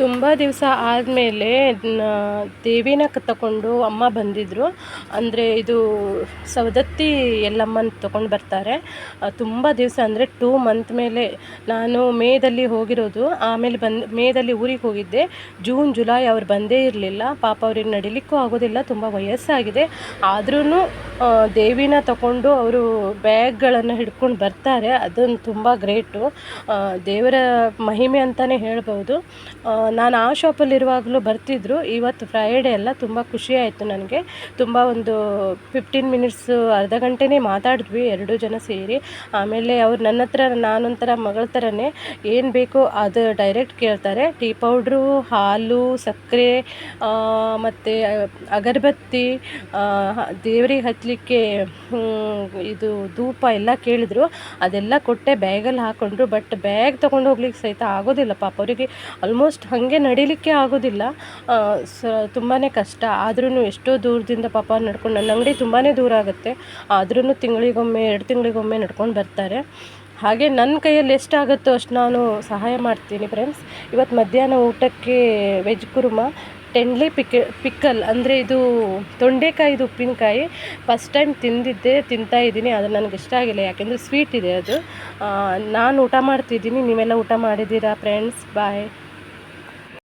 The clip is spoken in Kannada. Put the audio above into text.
ತುಂಬ ದಿವಸ ಆದಮೇಲೆ ದೇವಿನ ತಗೊಂಡು ಅಮ್ಮ ಬಂದಿದ್ದರು. ಅಂದರೆ ಇದು ಸವದತ್ತಿ ಎಲ್ಲಮ್ಮನ ತಗೊಂಡು ಬರ್ತಾರೆ. ತುಂಬ ದಿವಸ ಅಂದರೆ 2 ಮಂತ್ ಮೇಲೆ. ನಾನು ಮೇದಲ್ಲಿ ಹೋಗಿರೋದು. ಆಮೇಲೆ ಮೇದಲ್ಲಿ ಊರಿಗೆ ಹೋಗಿದ್ದೆ. ಜೂನ್ ಜುಲೈ ಅವ್ರು ಬಂದೇ ಇರಲಿಲ್ಲ. ಪಾಪ ಅವ್ರಿಗೆ ನಡಿಲಿಕ್ಕೂ ಆಗೋದಿಲ್ಲ, ತುಂಬ ವಯಸ್ಸಾಗಿದೆ. ಆದ್ರೂ ದೇವಿನ ತಗೊಂಡು ಅವರು ಬ್ಯಾಗ್ಗಳನ್ನು ಹಿಡ್ಕೊಂಡು ಬರ್ತಾರೆ. ಅದೊಂದು ತುಂಬ ಗ್ರೇಟು, ದೇವರ ಮಹಿಮೆ ಅಂತಲೇ ಹೇಳ್ಬೋದು. ನಾನು ಆ ಶಾಪಲ್ಲಿರುವಾಗಲೂ ಬರ್ತಿದ್ದರು. ಇವತ್ತು ಫ್ರೈಡೇ ಅಲ್ಲ, ತುಂಬ ಖುಷಿ ಆಯಿತು ನನಗೆ. ತುಂಬ ಒಂದು 15 ಮಿನಿಟ್ಸು, ಅರ್ಧ ಗಂಟೆನೇ ಮಾತಾಡಿದ್ವಿ 2 ಜನ ಸೇರಿ. ಆಮೇಲೆ ಅವ್ರು ನನ್ನ ಹತ್ರ ನಾನೊಂಥರ ಮಗಳ ಥರನೇ ಏನು ಬೇಕೋ ಅದು ಡೈರೆಕ್ಟ್ ಕೇಳ್ತಾರೆ. ಟೀ ಪೌಡ್ರು, ಹಾಲು, ಸಕ್ಕರೆ ಮತ್ತು ಅಗರಬತ್ತಿ, ದೇವರಿಗೆ ಹಚ್ಚಲಿಕ್ಕೆ ಇದು ಧೂಪ ಎಲ್ಲ ಕೇಳಿದರು. ಅದೆಲ್ಲ ಕೊಟ್ಟೆ, ಬ್ಯಾಗಲ್ಲಿ ಹಾಕ್ಕೊಂಡ್ರು. ಬಟ್ ಬ್ಯಾಗ್ ತೊಗೊಂಡು ಹೋಗ್ಲಿಕ್ಕೆ ಸಹಿತ ಆಗೋದಿಲ್ಲ ಪಾಪ ಅವರಿಗೆ. ಆಲ್ಮೋಸ್ಟ್ ಹಾಗೆ ನಡಿಲಿಕ್ಕೆ ಆಗೋದಿಲ್ಲ, ತುಂಬಾ ಕಷ್ಟ. ಆದ್ರೂ ಎಷ್ಟೋ ದೂರದಿಂದ ಪಾಪ ನಡ್ಕೊಂಡು, ನನ್ನ ಅಂಗಡಿ ತುಂಬಾ ದೂರ ಆಗುತ್ತೆ, ಆದ್ರೂ ತಿಂಗಳಿಗೊಮ್ಮೆ 2 ತಿಂಗಳಿಗೊಮ್ಮೆ ನಡ್ಕೊಂಡು ಬರ್ತಾರೆ. ಹಾಗೆ ನನ್ನ ಕೈಯಲ್ಲಿ ಎಷ್ಟಾಗುತ್ತೋ ಅಷ್ಟು ನಾನು ಸಹಾಯ ಮಾಡ್ತೀನಿ ಫ್ರೆಂಡ್ಸ್. ಇವತ್ತು ಮಧ್ಯಾಹ್ನ ಊಟಕ್ಕೆ ವೆಜ್ ಕುರ್ಮಾ, ಟೆಂಡ್ಲಿ ಪಿಕ್ಕಲ್ ಅಂದರೆ ಇದು ತೊಂಡೆಕಾಯಿದು ಉಪ್ಪಿನಕಾಯಿ. ಫಸ್ಟ್ ಟೈಮ್ ತಿಂತಾ ಇದ್ದೀನಿ. ಅದು ನನಗೆ ಇಷ್ಟ ಆಗಿಲ್ಲ, ಯಾಕೆಂದರೆ ಸ್ವೀಟ್ ಇದೆ ಅದು. ನಾನು ಊಟ ಮಾಡ್ತಿದ್ದೀನಿ. ನೀವೆಲ್ಲ ಊಟ ಮಾಡಿದ್ದೀರಾ ಫ್ರೆಂಡ್ಸ್? ಬಾಯ್.